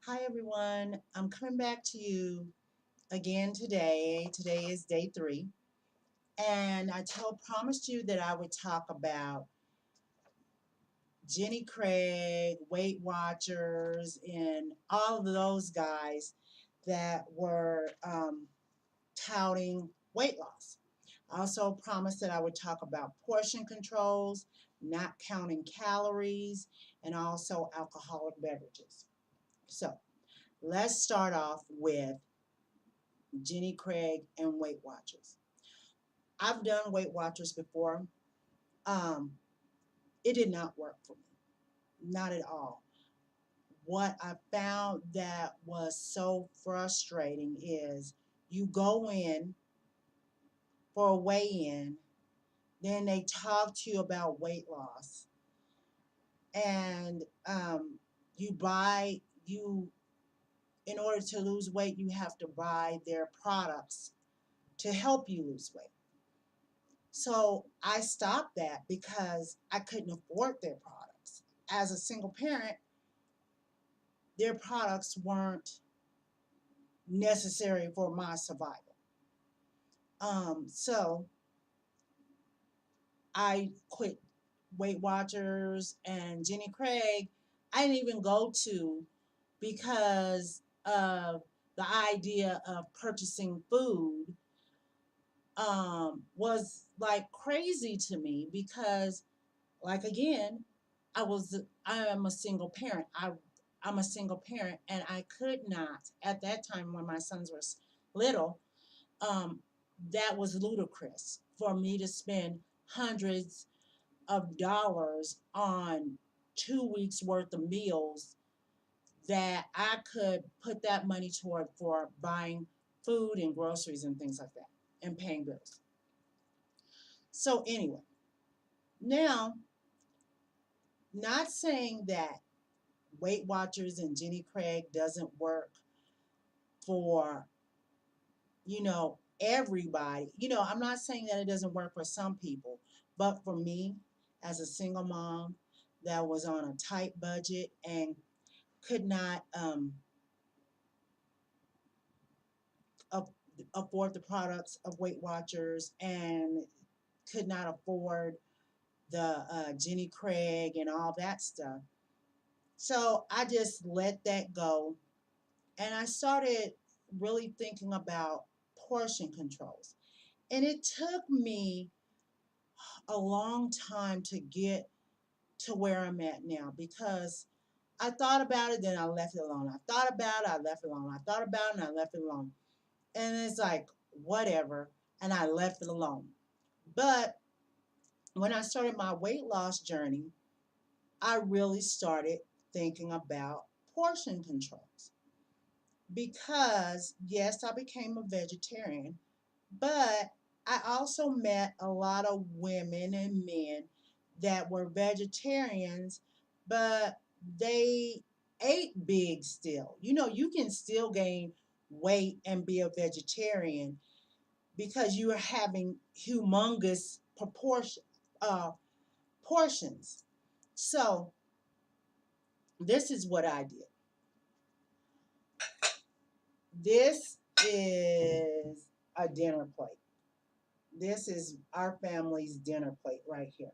Hi everyone, I'm coming back to you again today. Today is day 3, and promised you that I would talk about Jenny Craig, Weight Watchers, and all of those guys that were touting weight loss. I also promised that I would talk about portion controls, not counting calories, and also alcoholic beverages. So let's start off with Jenny Craig and Weight Watchers. I've done Weight Watchers before. Um, it did not work for me, not at all. What I found that was so frustrating is you go in for a weigh in, then they talk to you about weight loss, and you buy, you, in order to lose weight, you have to buy their products to help you lose weight. So I stopped that because I couldn't afford their products. As a single parent, their products weren't necessary for my survival. So I quit Weight Watchers and Jenny Craig. I didn't even go to because of the idea of purchasing food was like crazy to me because, like, again, I am a single parent. I'm a single parent, and I could not at that time when my sons were little. Um, that was ludicrous for me to spend hundreds of dollars on 2 weeks worth of meals that I could put that money toward for buying food and groceries and things like that and paying bills. So anyway, now, not saying that Weight Watchers and Jenny Craig doesn't work for, everybody. I'm not saying that it doesn't work for some people, but for me, as a single mom that was on a tight budget and could not af- afford the products of Weight Watchers and could not afford the Jenny Craig and all that stuff. So I just let that go, and I started really thinking about portion controls. And it took me a long time to get to where I'm at now because I thought about it, then I left it alone. I thought about it, I left it alone. I thought about it, and I left it alone. And it's like, whatever. And I left it alone. But when I started my weight loss journey, I really started thinking about portion controls because, yes, I became a vegetarian, but I also met a lot of women and men that were vegetarians, but they ate big still. You can still gain weight and be a vegetarian because you are having humongous uh, portions. So this is what I did. This is a dinner plate. This is our family's dinner plate right here.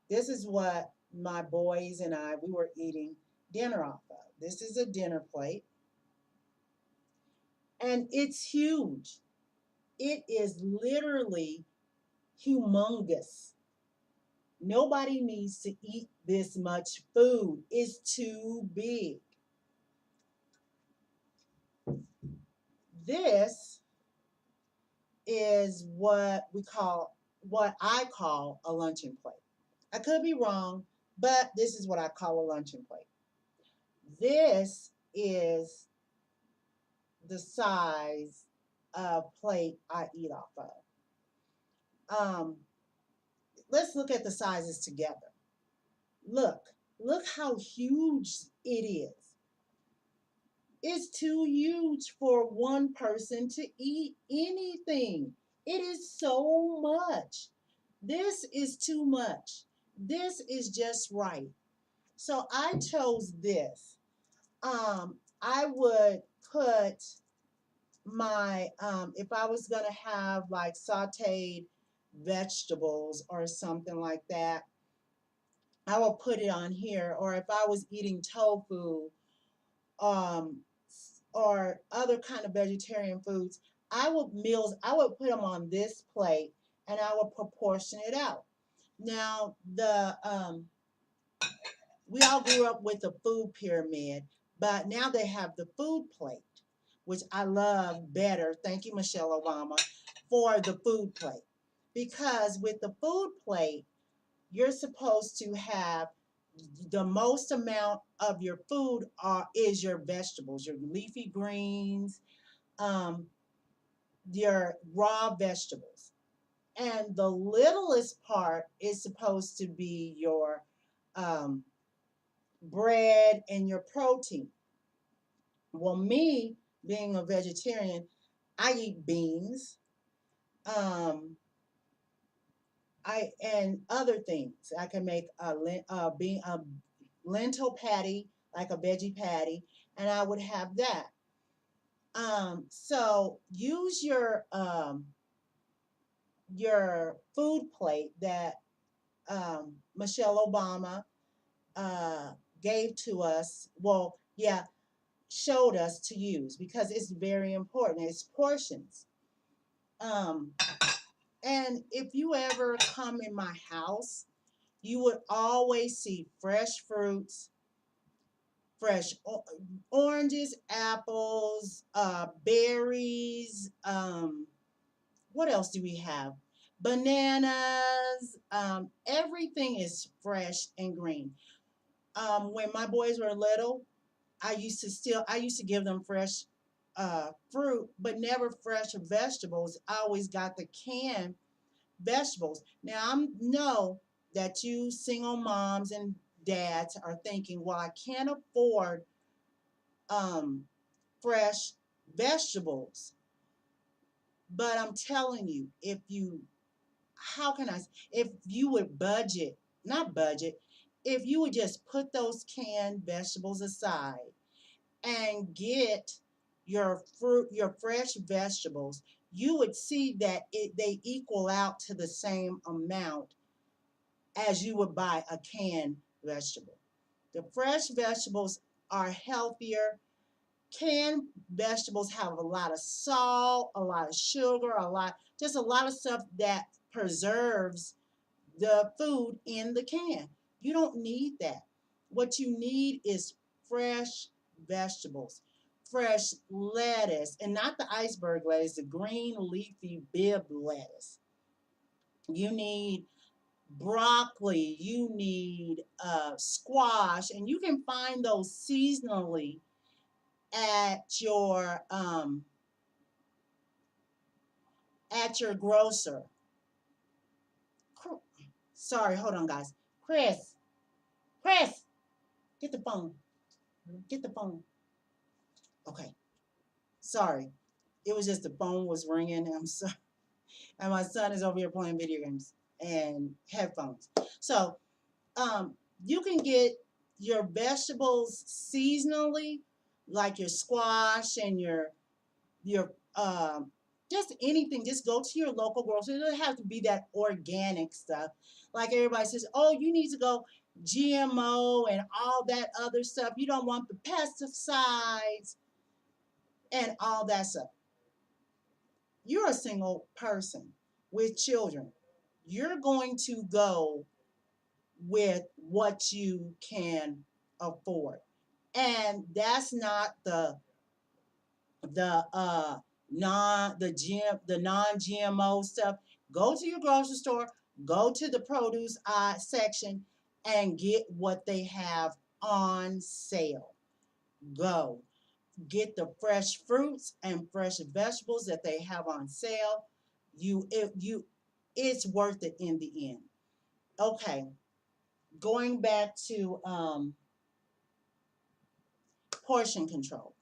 This is what my boys and we were eating dinner off of. This is a dinner plate, and it's huge. It is literally humongous. Nobody needs to eat this much food. It's too big. This is what I call a luncheon plate. I could be wrong, but this is what I call a luncheon plate. This is the size of plate I eat off of. Let's look at the sizes together. Look how huge it is. It's too huge for one person to eat anything. It is so much. This is too much. This is just right. So I chose this. I would put my if I was gonna have like sauteed vegetables or something like that, I will put it on here. Or if I was eating tofu, um, or other kind of vegetarian foods, I would put them on this plate and I would proportion it out. Now the we all grew up with the food pyramid, but now they have the food plate, which I love better. Thank you, Michelle Obama, for the food plate. Because with the food plate, you're supposed to have the most amount of your food is your vegetables, your leafy greens, um, your raw vegetables. And the littlest part is supposed to be your um, bread and your protein. Well, me being a vegetarian, I eat beans, um, I and other things. I can make a lentil patty, like a veggie patty, and I would have that. So use your food plate that Michelle Obama uh, gave to us. Well, yeah, showed us to use because it's very important. It's portions. Um, and if you ever come in my house, you would always see fresh fruits, fresh oranges, apples, berries. What else do we have? Bananas. Everything is fresh and green. When my boys were little, I used to give them fresh fruit, but never fresh vegetables. I always got the canned vegetables. Now I know that you single moms and dads are thinking, well, I can't afford um, fresh vegetables. But I'm telling you, how can I, if you would not budget, if you would just put those canned vegetables aside and get your fruit, your fresh vegetables, you would see that they equal out to the same amount as you would buy a canned vegetable. The fresh vegetables are healthier. Canned vegetables have a lot of salt, a lot of sugar, just a lot of stuff that preserves the food in the can. You don't need that. What you need is fresh vegetables, fresh lettuce, and not the iceberg lettuce, the green leafy Bibb lettuce. You need broccoli, you need squash, and you can find those seasonally at at your grocer. Sorry, hold on, guys. Chris, Chris, get the phone. Get the phone. Okay, sorry. It was just the phone was ringing. I'm sorry, and my son is over here playing video games and headphones. So, you can get your vegetables seasonally, like your squash and your just anything. Just go to your local grocery. It doesn't have to be that organic stuff. Like everybody says, oh, you need to go GMO and all that other stuff. You don't want the pesticides and all that stuff. You're a single person with children. You're going to go with what you can afford. And that's not the non-GMO stuff. Go to your grocery store, go to the produce section and get what they have on sale. Go get the fresh fruits and fresh vegetables that they have on sale. It's worth it in the end. Okay, going back to portion control.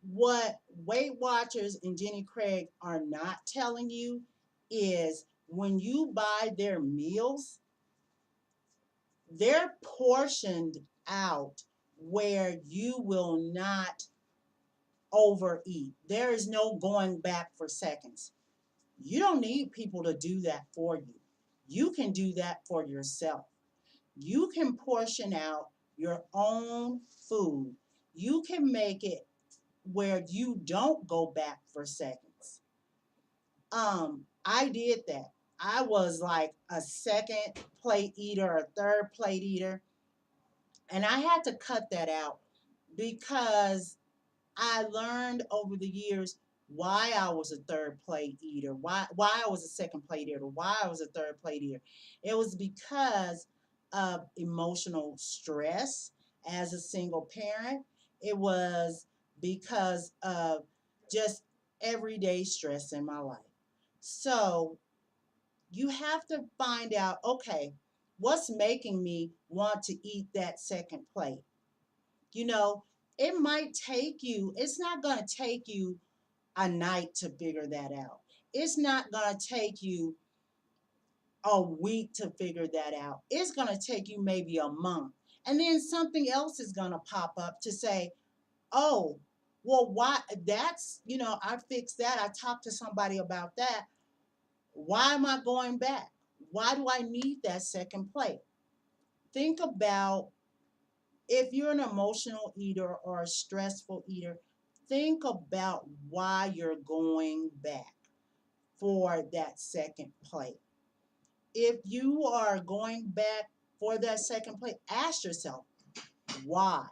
What Weight Watchers and Jenny Craig are not telling you is when you buy their meals, they're portioned out where you will not overeat. There is no going back for seconds. You don't need people to do that for you. You can do that for yourself. You can portion out your own food. You can make it where you don't go back for seconds. I did that. I was like a second plate eater, a third plate eater, and I had to cut that out because I learned over the years why I was a third plate eater, why I was a second plate eater, why I was a third plate eater. It was because of emotional stress as a single parent. It was because of just everyday stress in my life. So you have to find out, okay, what's making me want to eat that second plate? You know, it might take you, it's not going to take you a night to figure that out. It's not going to take you a week to figure that out. It's going to take you maybe a month. And then something else is going to pop up to say, oh, well, why? That's, I fixed that. I talked to somebody about that. Why am I going back? Why do I need that second plate? Think about, if you're an emotional eater or a stressful eater, think about why you're going back for that second plate. If you are going back for that second plate, ask yourself why,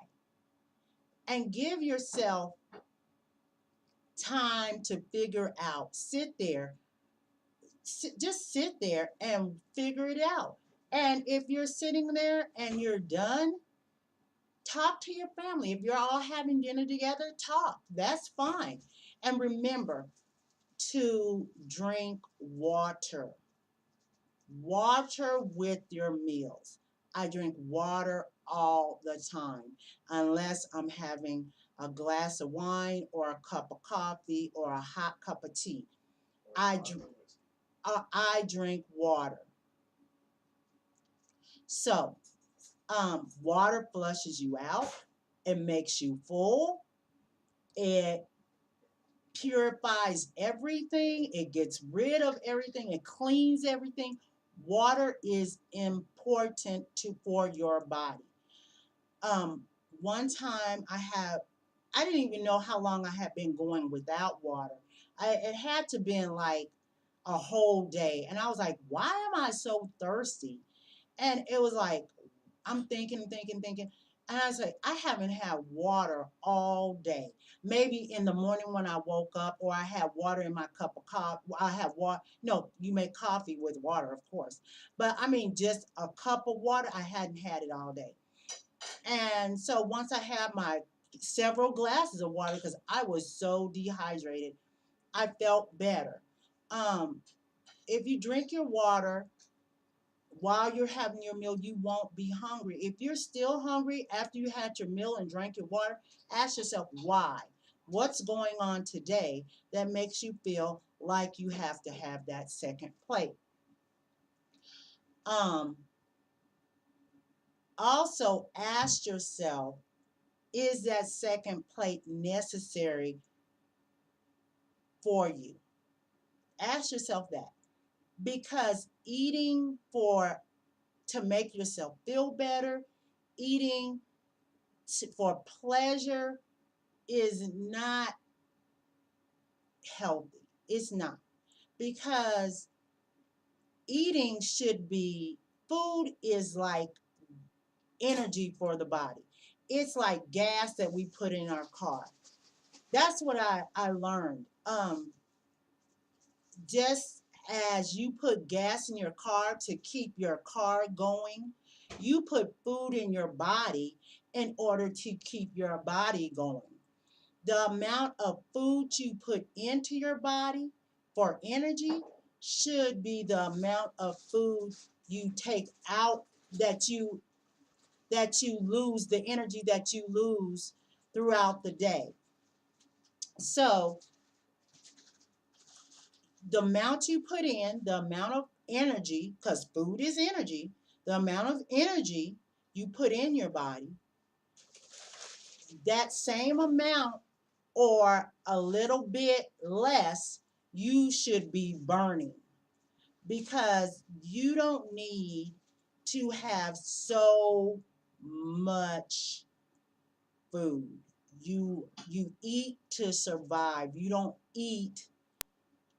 and give yourself time to figure out. Just sit there and figure it out. And if you're sitting there and you're done, talk to your family. If you're all having dinner together, talk. That's fine. And remember to drink water. Water with your meals. I drink water all the time, unless I'm having a glass of wine or a cup of coffee or a hot cup of tea. I, I drink water. So, water flushes you out. It makes you full. It purifies everything. It gets rid of everything. It cleans everything. Water is important for your body. Um, One time I didn't even know how long I had been going without water. It had to been like a whole day, and I was like, why am I so thirsty? And it was like, I'm thinking. And I was like, I haven't had water all day. Maybe in the morning when I woke up, or I had water in my cup of coffee. I have water. No, you make coffee with water, of course. But I mean, just a cup of water, I hadn't had it all day. And so once I had my several glasses of water, because I was so dehydrated, I felt better. Um, if you drink your water while you're having your meal, you won't be hungry. If you're still hungry after you had your meal and drank your water, ask yourself why. What's going on today that makes you feel like you have to have that second plate? Um, Also, ask yourself, is that second plate necessary for you? Ask yourself that, because eating to make yourself feel better, eating for pleasure is not healthy. It's not. Because eating should be, food is like energy for the body. It's like gas that we put in our car. That's what I learned. Just as you put gas in your car to keep your car going, you put food in your body in order to keep your body going. The amount of food you put into your body for energy should be the amount of food you take out, that you lose, the energy that you lose throughout the day. So the amount you put in, the amount of energy, because food is energy, the amount of energy you put in your body that same amount or a little bit less you should be burning, because you don't need to have so much food. You eat to survive. You don't eat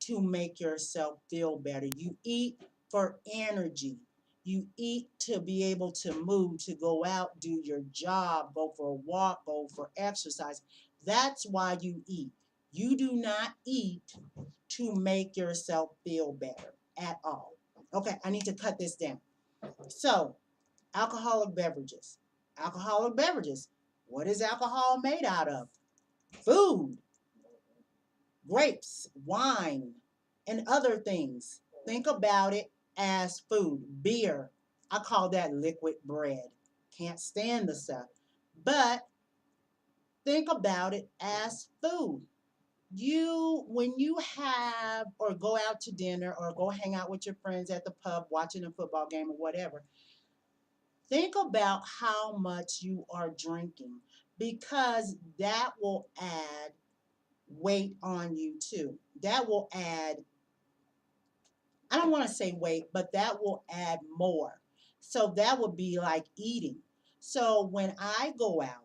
to make yourself feel better. You eat for energy. You eat to be able to move, to go out, do your job, go for a walk, go for exercise. That's why you eat. You do not eat to make yourself feel better at all. Okay, I need to cut this down. So, alcoholic beverages. Alcoholic beverages. What is alcohol made out of? Food, grapes, wine, and other things. Think about it as food. Beer, I call that liquid bread. Can't stand the stuff. But think about it as food. When you have or go out to dinner or go hang out with your friends at the pub watching a football game or whatever, think about how much you are drinking, because that will add weight on you too. That will add, I don't want to say weight, but that will add more. So that would be like eating. So when I go out,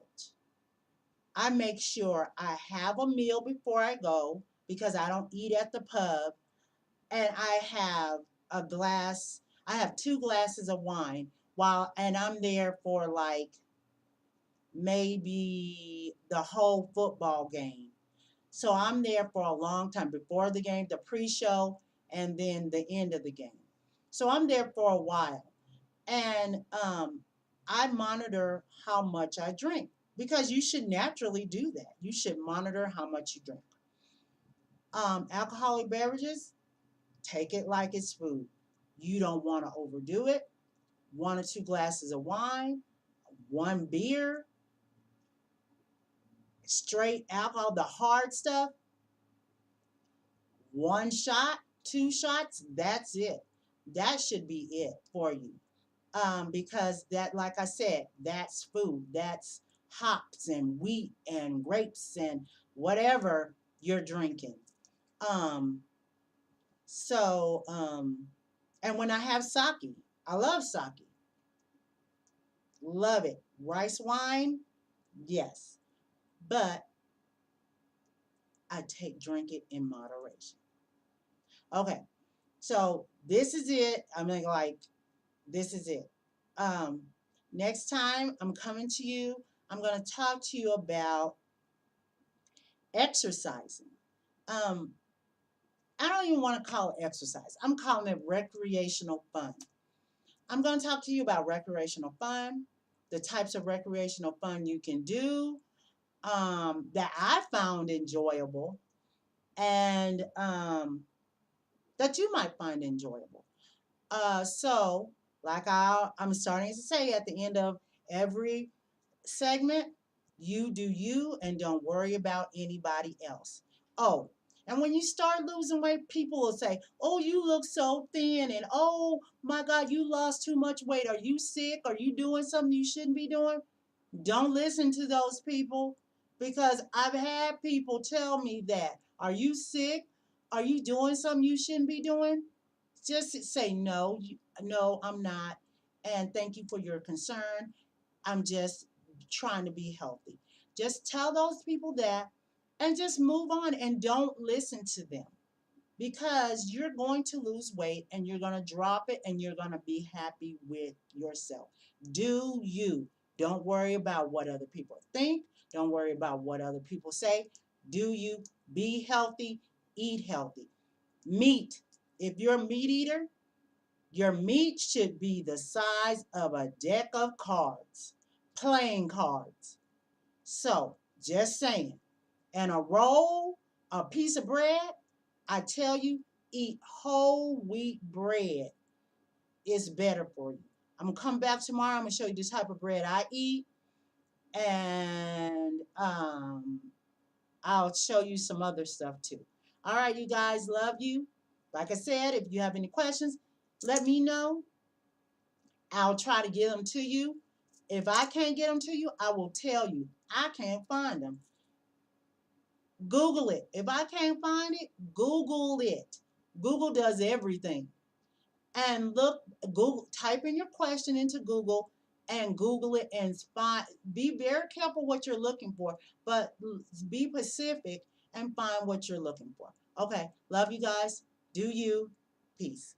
I make sure I have a meal before I go, because I don't eat at the pub, and I have a glass, I have 2 glasses of wine and I'm there for like maybe the whole football game. So I'm there for a long time, before the game, the pre-show, and then the end of the game. So I'm there for a while. And I monitor how much I drink, because you should naturally do that. You should monitor how much you drink. Alcoholic beverages, take it like it's food. You don't want to overdo it. 1 or 2 glasses of wine, one beer, straight alcohol, the hard stuff, 1 shot, 2 shots, that's it. That should be it for you. Because that, like I said, that's food. That's hops and wheat and grapes and whatever you're drinking. Um, and when I have sake, I love sake. Love it. Rice wine, yes. But I drink it in moderation. Okay. So this is it. This is it. Um, Next time I'm coming to you, I'm going to talk to you about exercising. Um, I don't even want to call it exercise. I'm calling it recreational fun. I'm going to talk to you about recreational fun, the types of recreational fun you can do, that I found enjoyable, and that you might find enjoyable. So, like I'm starting to say at the end of every segment, you do you and don't worry about anybody else. Oh, and when you start losing weight, people will say, "Oh, you look so thin," and "Oh my God, you lost too much weight. Are you sick? Are you doing something you shouldn't be doing?" Don't listen to those people, because I've had people tell me that. Are you sick? Are you doing something you shouldn't be doing? Just say no, no, I'm not. And thank you for your concern. I'm just trying to be healthy. Just tell those people that, and just move on and don't listen to them, because you're going to lose weight and you're going to drop it and you're going to be happy with yourself. Do you. Don't worry about what other people think. Don't worry about what other people say. Do you. Be healthy. Eat healthy. Meat. If you're a meat eater, your meat should be the size of a deck of cards, playing cards. So, just saying. And a roll, a piece of bread, I tell you, eat whole wheat bread. It's better for you. I'm going to come back tomorrow. I'm going to show you the type of bread I eat. And I'll show you some other stuff too. All right, you guys, love you. Like I said, if you have any questions, let me know. I'll try to get them to you. If I can't get them to you, I will tell you. I can't find them. Google it. If I can't find it, Google it. Google does everything. And look, Google, type in your question into Google and Google it and find, be very careful what you're looking for, but be specific and find what you're looking for. Okay, love you guys. Do you. Peace.